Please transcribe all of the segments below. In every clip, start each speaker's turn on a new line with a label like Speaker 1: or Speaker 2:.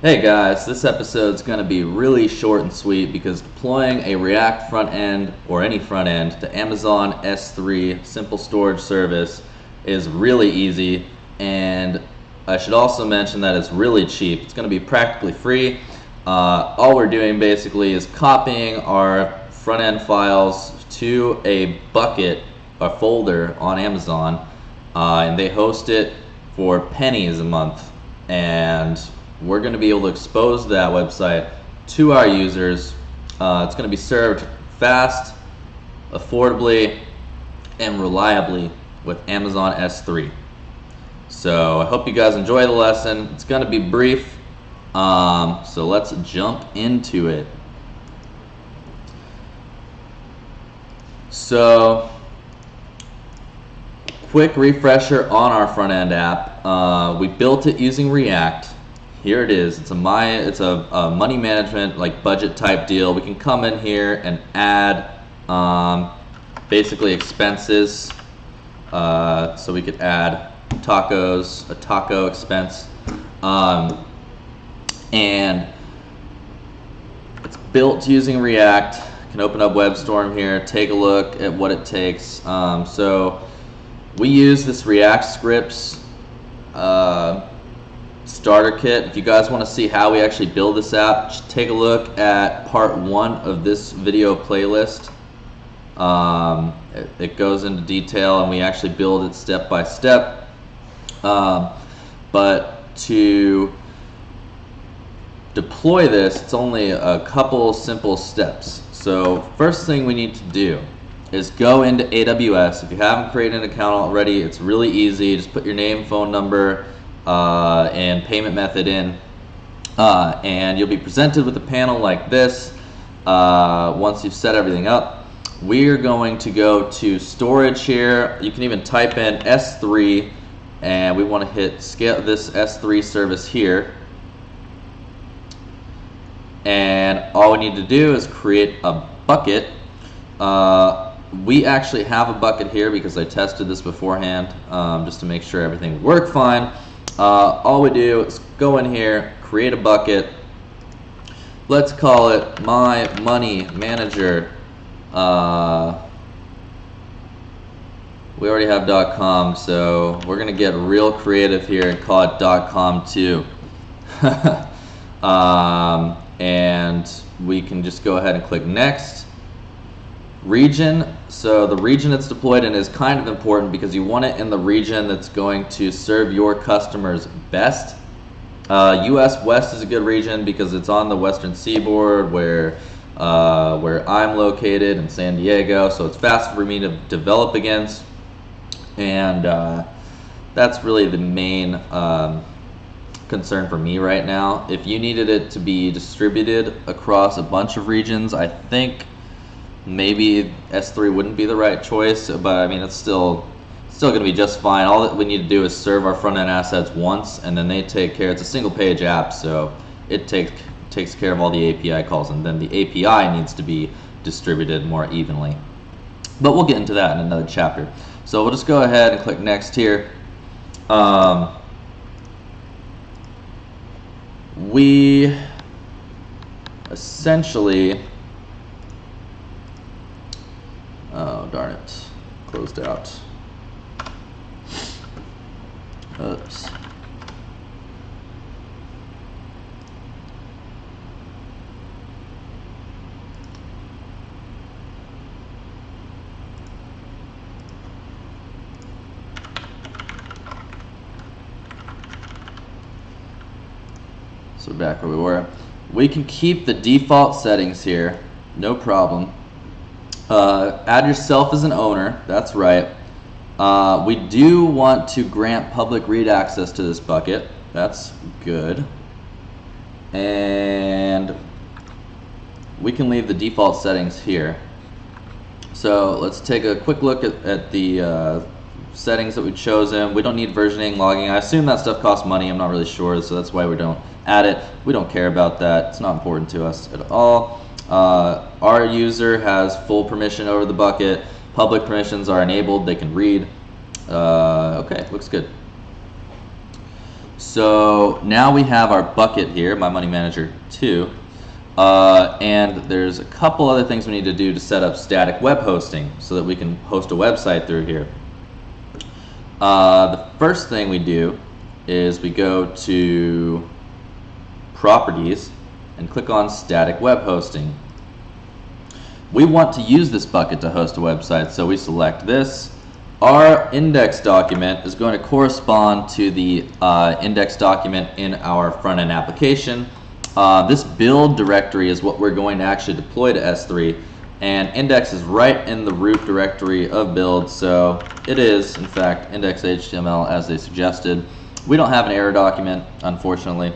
Speaker 1: Hey guys, this episode is going to be really short and sweet because deploying a React front end or any front end to Amazon S3 simple storage service is really easy, and I should also mention that it's really cheap. It's going to be practically free. All we're doing basically is copying our front end files to a bucket, a folder on Amazon, and they host it for pennies a month, and we're going to be able to expose that website to our users. It's going to be served fast, affordably, and reliably with Amazon S3. So I hope you guys enjoy the lesson. It's going to be brief, so let's jump into it. So, quick refresher on our front end app. We built it using React. Here it is. It's a money management, like budget type deal. We can come in here and add basically expenses. So we could add tacos, a taco expense, and it's built using React. You can open up WebStorm here, take a look at what it takes. So we use this React scripts starter kit. If you guys want to see how we actually build this app, just take a look at part 1 of this video playlist. It goes into detail and we actually build it step by step. But to deploy this, it's only a couple simple steps. So first thing we need to do is go into AWS. If you haven't created an account already, it's really easy. Just put your name, phone number, and payment method in, and you'll be presented with a panel like this. Once you've set everything up, we're going to go to storage here. You can even type in S3, and we want to hit scale this S3 service here, and all we need to do is create a bucket. We actually have a bucket here because I tested this beforehand, just to make sure everything worked fine. All we do is go in here, create a bucket. Let's call it My Money Manager. We already have .com, so we're gonna get real creative here and call it .com too. And we can just go ahead and click next. Region, so the region it's deployed in is kind of important because you want it in the region that's going to serve your customers best. US West is a good region because it's on the western seaboard where I'm located in San Diego, so it's fast for me to develop against, and that's really the main concern for me right now. If you needed it to be distributed across a bunch of regions, I think maybe S3 wouldn't be the right choice, but I mean it's still going to be just fine. All that we need to do is serve our front end assets once, and then they take care. It's a single page app, so it takes care of all the API calls, and then the API needs to be distributed more evenly. But we'll get into that in another chapter. So we'll just go ahead and click next here. We essentially, oh darn it, closed out. Oops. So back where we were. We can keep the default settings here, no problem. Add yourself as an owner, that's right. We do want to grant public read access to this bucket, that's good. And we can leave the default settings here. So let's take a quick look at the settings that we've chosen. We don't need versioning, logging. I assume that stuff costs money, I'm not really sure, so that's why we don't add it. We don't care about that, it's not important to us at all. Our user has full permission over the bucket. Public permissions are enabled, they can read. Okay, looks good. So now we have our bucket here, My Money Manager 2, and there's a couple other things we need to do to set up static web hosting so that we can host a website through here. The first thing we do is we go to Properties and click on Static Web Hosting. We want to use this bucket to host a website, so we select this. Our index document is going to correspond to the index document in our front-end application. This build directory is what we're going to actually deploy to S3, and index is right in the root directory of build, so it is, in fact, index.html as they suggested. We don't have an error document, unfortunately.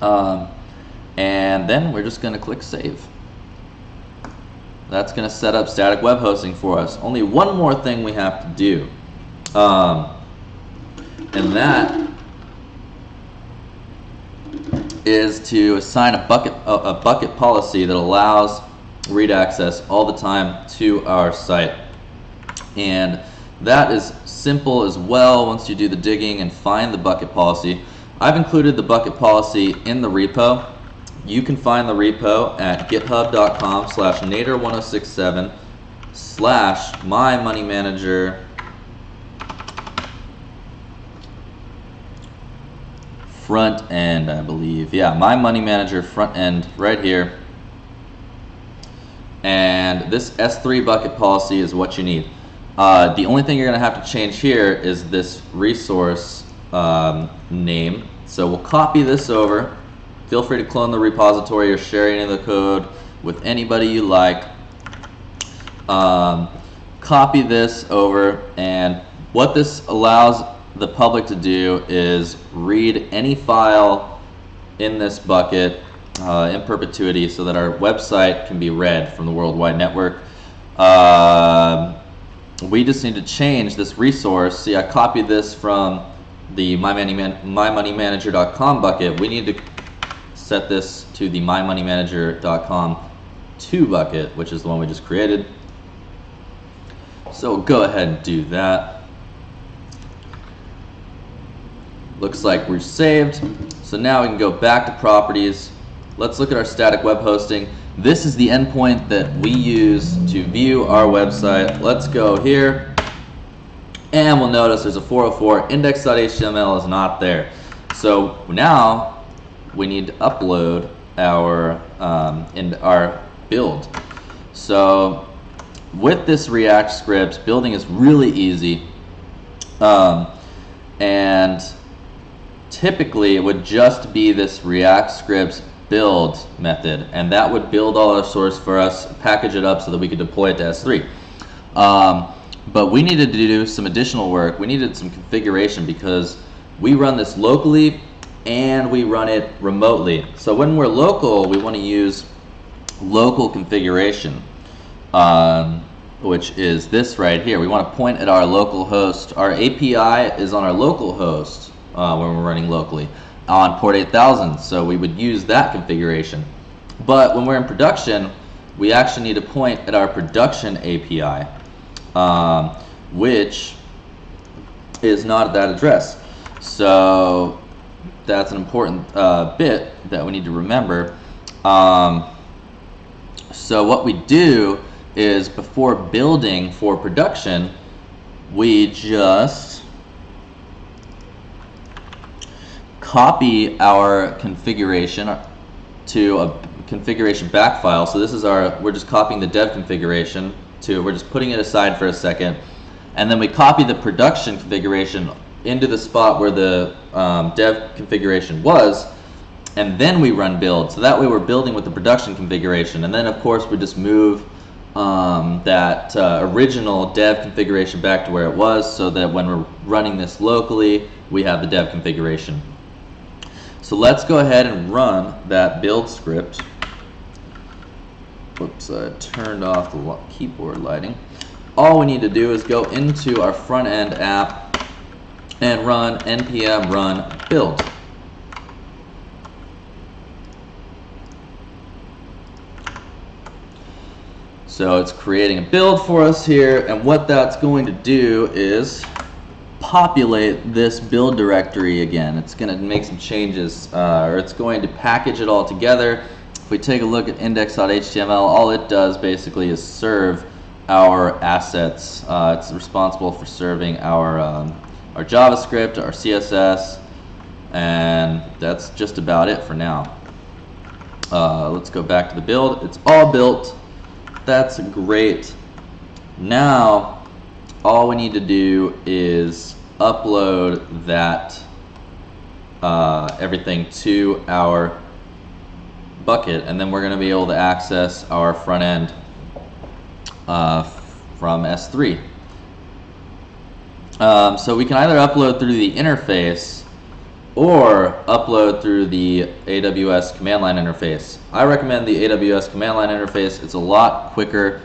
Speaker 1: And then we're just going to click Save. That's going to set up static web hosting for us. Only one more thing we have to do, and that is to assign a bucket policy that allows read access all the time to our site. And that is simple as well once you do the digging and find the bucket policy. I've included the bucket policy in the repo. You can find the repo at github.com/nader1067/mymoneymanager front end, I believe. Yeah, My Money Manager front end right here. And this S3 bucket policy is what you need. The only thing you're going to have to change here is this resource name. So we'll copy this over. Feel free to clone the repository or share any of the code with anybody you like. Copy this over, and what this allows the public to do is read any file in this bucket in perpetuity so that our website can be read from the worldwide network. We just need to change this resource. See, I copied this from the mymoneymanager.com bucket. We need to set this to the mymoneymanager.com 2 bucket, which is the one we just created. So go ahead and do that. Looks like we're saved. So now we can go back to properties. Let's look at our static web hosting. This is the endpoint that we use to view our website. Let's go here, and we'll notice there's a 404. Index.html is not there. So now we need to upload our our build. So with this React script, building is really easy, and typically it would just be this React script build method, and that would build all our source for us, package it up so that we could deploy it to S3. But we needed to do some additional work. We needed some configuration because we run this locally and we run it remotely. So when we're local, we want to use local configuration, which is this right here. We want to point at our local host. Our API is on our local host when we're running locally on port 8000, so we would use that configuration. But when we're in production, we actually need to point at our production API, which is not at that address. So that's an important bit that we need to remember. So what we do is, before building for production, we just copy our configuration to a configuration back file. So this is we're just copying the dev configuration we're just putting it aside for a second, and then we copy the production configuration into the spot where the dev configuration was, and then we run build. So that way we're building with the production configuration, and then of course we just move that original dev configuration back to where it was, so that when we're running this locally, we have the dev configuration. So let's go ahead and run that build script. Whoops, I turned off the keyboard lighting. All we need to do is go into our front end app and run npm run build. So it's creating a build for us here, and what that's going to do is populate this build directory again. It's going to make some changes, or it's going to package it all together. If we take a look at index.html, all it does basically is serve our assets. It's responsible for serving our JavaScript, our CSS, and that's just about it for now. Let's go back to the build. It's all built. That's great. Now, all we need to do is upload that everything to our bucket, and then we're going to be able to access our front end from S3. So we can either upload through the interface or upload through the AWS Command-Line Interface. I recommend the AWS Command-Line Interface. It's a lot quicker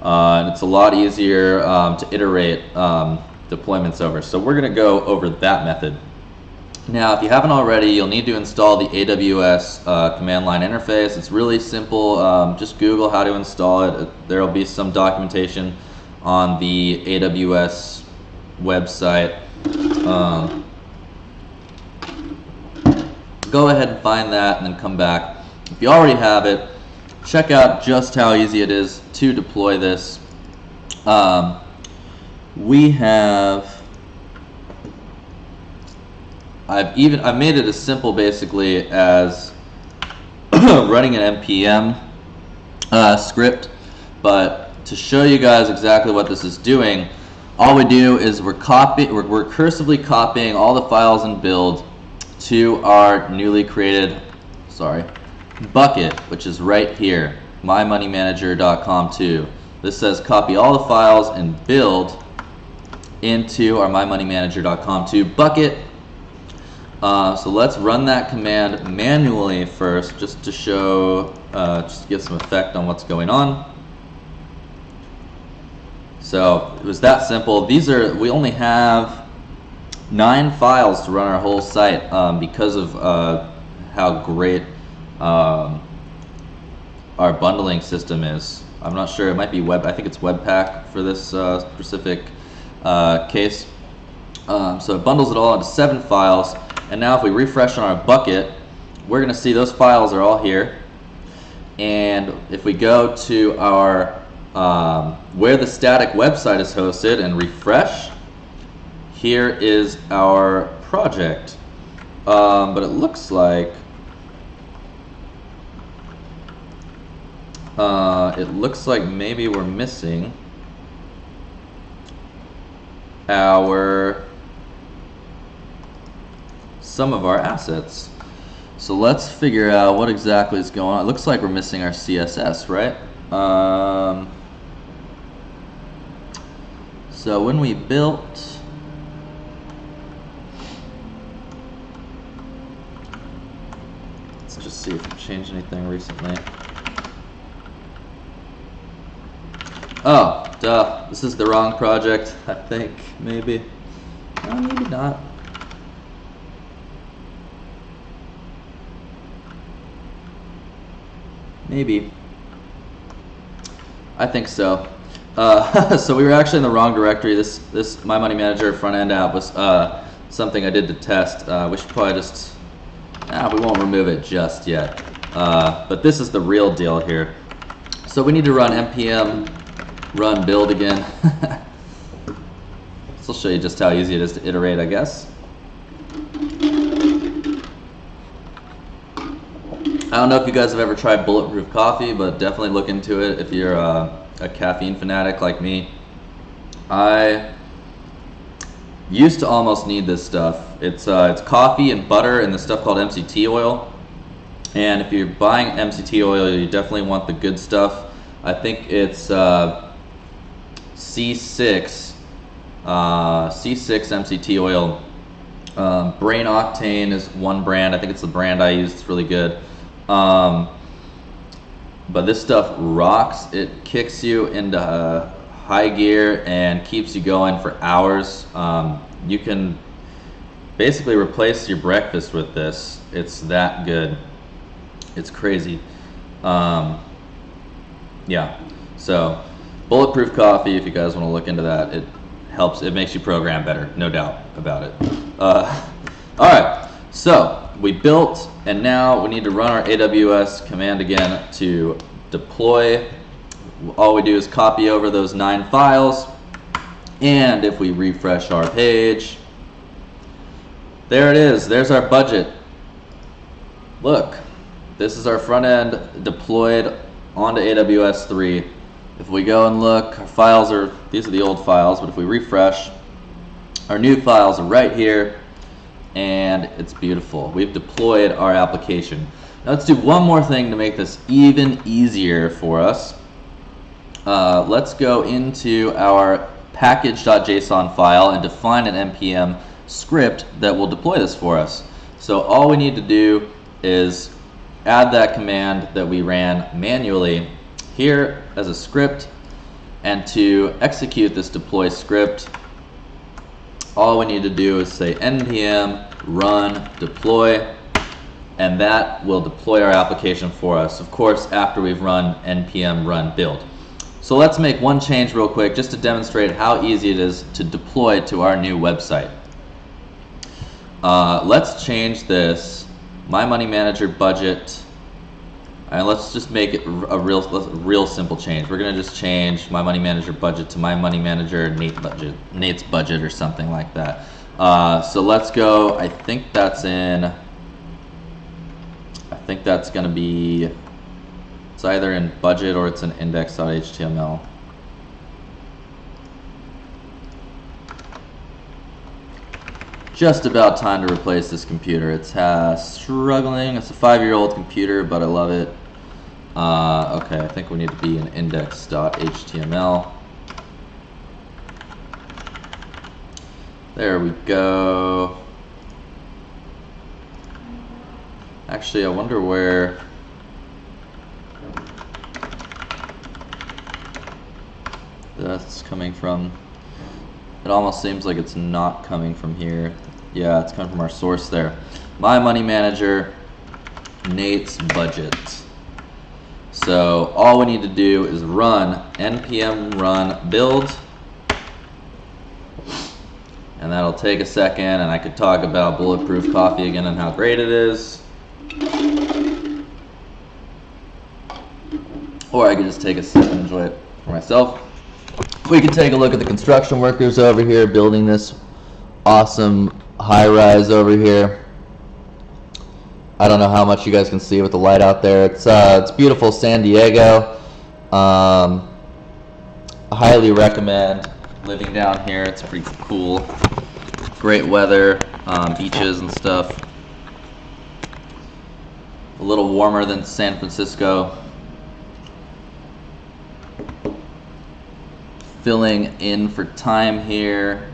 Speaker 1: and it's a lot easier to iterate deployments over. So we're going to go over that method. Now, if you haven't already, you'll need to install the AWS Command-Line Interface. It's really simple. Just Google how to install it. There will be some documentation on the AWS website. Go ahead and find that and then come back. If you already have it, check out just how easy it is to deploy this. I've made it as simple basically as running an npm script, but to show you guys exactly what this is doing, all we do is we're cursively copying all the files in build to our newly created bucket, which is right here, mymoneymanager.com2. This says copy all the files in build into our mymoneymanager.com2 bucket. So let's run that command manually first, just to show, just to get some effect on what's going on. So it was that simple. We only have 9 files to run our whole site because of how great our bundling system is. I'm not sure, it might be I think it's Webpack for this specific case. So it bundles it all into 7 files. And now if we refresh on our bucket, we're going to see those files are all here. And if we go to our where the static website is hosted and refresh, here is our project. But it looks like maybe we're missing some of our assets. So let's figure out what exactly is going on. It looks like we're missing our CSS, right? So when we built, let's just see if we've changed anything recently. Oh, duh, this is the wrong project, I think, maybe. Maybe not. Maybe. I think so. So we were actually in the wrong directory. This My Money Manager front end app was something I did to test. We should probably just, we won't remove it just yet. But this is the real deal here. So we need to run Npm Run Build again. This will show you just how easy it is to iterate, I guess. I don't know if you guys have ever tried bulletproof coffee, but definitely look into it if you're a caffeine fanatic like me. I used to almost need this stuff. It's coffee and butter and this stuff called MCT oil. And if you're buying MCT oil, you definitely want the good stuff. I think it's C6 MCT oil. Brain Octane is one brand. I think it's the brand I use. It's really good. But this stuff rocks. It kicks you into high gear and keeps you going for hours. You can basically replace your breakfast with this. It's that good. It's crazy. Yeah. So bulletproof coffee, if you guys want to look into that, it helps. It makes you program better, no doubt about it. All right, so we built, and now we need to run our AWS command again to deploy. All we do is copy over those 9 files, and if we refresh our page, there it is. There's our budget. Look, this is our front end deployed onto AWS S3. If we go and look, our files are, these are the old files, but if we refresh, our new files are right here, and it's beautiful. We've deployed our application. Now let's do one more thing to make this even easier for us. Let's go into our package.json file and define an npm script that will deploy this for us. So all we need to do is add that command that we ran manually here as a script, and to execute this deploy script, all we need to do is say npm run deploy, and that will deploy our application for us, of course, after we've run npm run build. So let's make one change real quick just to demonstrate how easy it is to deploy to our new website. Let's change this My Money Manager budget, and let's just make it a real simple change. We're gonna just change My Money Manager budget to My Money Manager Nate's budget or something like that. So let's go. I think that's gonna be, it's either in budget or it's in index.html. Just about time to replace this computer. It's struggling. It's a 5-year-old computer, but I love it. Okay, I think we need to be in index.html. There we go. Actually, I wonder where that's coming from. It almost seems like it's not coming from here. Yeah, it's coming from our source there. My Money Manager, Nate's budget. So all we need to do is run npm run build, and that'll take a second, and I could talk about Bulletproof Coffee again and how great it is. Or I could just take a sip and enjoy it for myself. We can take a look at the construction workers over here building this awesome high-rise over here. I don't know how much you guys can see with the light out there. It's beautiful San Diego. I highly recommend living down here. It's pretty cool. Great weather, beaches and stuff. A little warmer than San Francisco. Filling in for time here.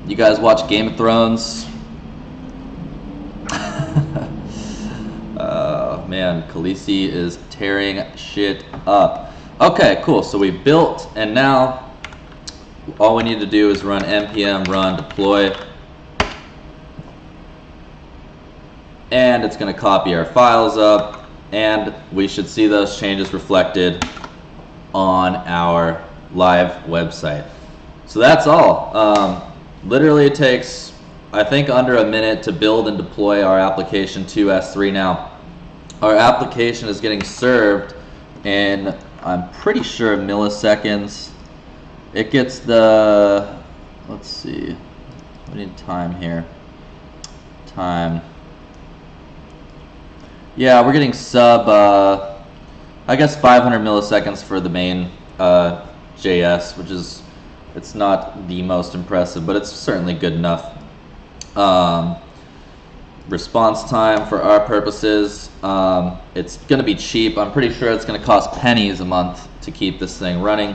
Speaker 1: You guys watch Game of Thrones? Man, Khaleesi is tearing shit up. Okay, cool. So we built, and now all we need to do is run npm run deploy, and it's going to copy our files up, and we should see those changes reflected on our live website. So that's all. Literally it takes, I think, under a minute to build and deploy our application to S3 now. Our application is getting served in, I'm pretty sure, milliseconds. It gets the, let's see, we need time here. Time. Yeah, we're getting sub, I guess 500 milliseconds for the main JS, which is, it's not the most impressive, but it's certainly good enough. Response time for our purposes, it's going to be cheap. I'm pretty sure it's going to cost pennies a month to keep this thing running.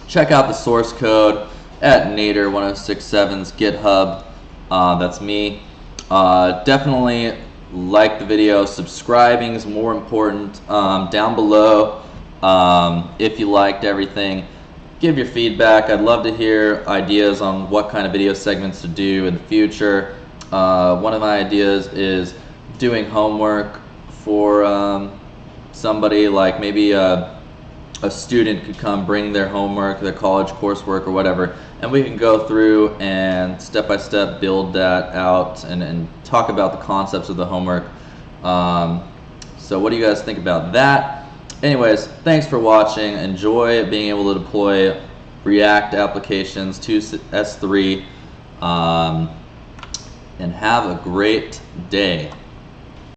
Speaker 1: Check out the source code at Nader1067's GitHub. That's me. Definitely like the video. Subscribing is more important. Down below, if you liked everything, give your feedback. I'd love to hear ideas on what kind of video segments to do in the future. One of my ideas is doing homework for somebody, like maybe a student could come bring their homework, their college coursework or whatever, and we can go through and step-by-step build that out and talk about the concepts of the homework. So what do you guys think about that? Anyways, thanks for watching. Enjoy being able to deploy React applications to S3, and have a great day.